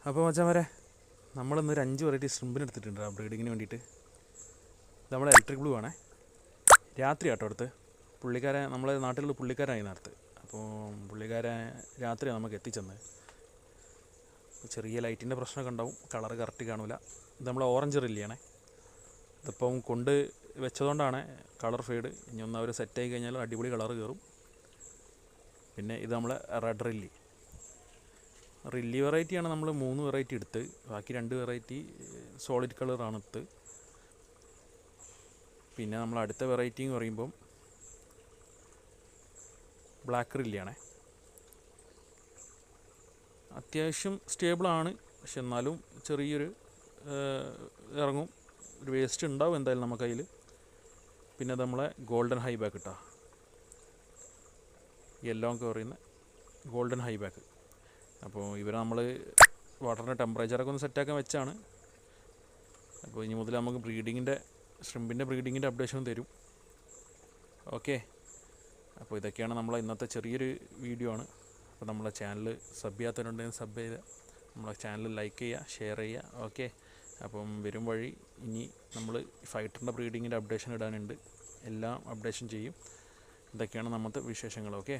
അപ്പോൾ മച്ചാമാരെ, നമ്മളിന്നൊരു 5 വെറൈറ്റി ശ്രിമ്പിന് എടുത്തിട്ടുണ്ട് ആ ബ്രീഡിങ്ങിന് വേണ്ടിയിട്ട്. നമ്മുടെ ഇലക്ട്രിക് ബ്ലൂ ആണേ. രാത്രി ആട്ടോ അടുത്ത് പുള്ളിക്കാരൻ, നമ്മളെ നാട്ടിലുള്ള പുള്ളിക്കാരായി നേരത്ത്. അപ്പോൾ പുള്ളിക്കാരൻ രാത്രിയാണ് നമുക്ക് എത്തിച്ചെന്നത്. ചെറിയ ലൈറ്റിൻ്റെ പ്രശ്നമൊക്കെ ഉണ്ടാവും, കളറ് കറക്റ്റ് കാണില്ല. ഇത് നമ്മളെ ഓറഞ്ച് റില്ലിയാണേ. ഇതിപ്പം കൊണ്ട് വെച്ചതുകൊണ്ടാണ് കളർ ഫെയ്ഡ്. ഇനി ഒന്ന് അവർ സെറ്റായി കഴിഞ്ഞാൽ അടിപൊളി കളറ് കയറും. പിന്നെ ഇത് നമ്മളെ റെഡ് റില്ലി വെറൈറ്റിയാണ്. നമ്മൾ 3 വെറൈറ്റി എടുത്ത്, ബാക്കി 2 വെറൈറ്റി സോളിഡ് കളറാണ് എടുത്ത്. പിന്നെ നമ്മൾ അടുത്ത വെറൈറ്റി എന്ന് പറയുമ്പം ബ്ലാക്ക് റില്ലിയാണേ. അത്യാവശ്യം സ്റ്റേബിളാണ്, പക്ഷെ എന്നാലും ചെറിയൊരു ഇറങ്ങും, ഒരു വേസ്റ്റ് ഉണ്ടാവും എന്തായാലും നമുക്കതിൽ. പിന്നെ അത് നമ്മളെ ഗോൾഡൻ ഹൈ ബാക്ക് ഇട്ടാ, യെല്ലോ ഒക്കെ പറയുന്ന ഗോൾഡൻ ഹൈ ബാക്ക്. അപ്പോൾ ഇവരെ നമ്മൾ വാട്ടറിൻ്റെ ടെമ്പറേച്ചറൊക്കെ ഒന്ന് സെറ്റാക്കാൻ വെച്ചാണ്. അപ്പോൾ ഇനി മുതൽ നമുക്ക് ശ്രിമ്പിൻ്റെ ബ്രീഡിങ്ങിൻ്റെ അപ്ഡേഷൻ തരും. ഓക്കെ, അപ്പോൾ ഇതൊക്കെയാണ് നമ്മളെ ഇന്നത്തെ ചെറിയൊരു വീഡിയോ ആണ്. അപ്പോൾ നമ്മളെ ചാനൽ സബ് ചെയ്യാത്തവരുണ്ടെങ്കിൽ സബ് ചെയ്ത് നമ്മളെ ചാനൽ ലൈക്ക് ചെയ്യുക, ഷെയർ ചെയ്യുക. ഓക്കെ, അപ്പം വരും വഴി ഇനി നമ്മൾ ഫൈറ്ററിൻ്റെ ബ്രീഡിങ്ങിൻ്റെ അപ്ഡേഷൻ ഇടാനുണ്ട്. എല്ലാം അപ്ഡേഷൻ ചെയ്യും. ഇതൊക്കെയാണ് നമ്മത്തെ വിശേഷങ്ങൾ. ഓക്കെ.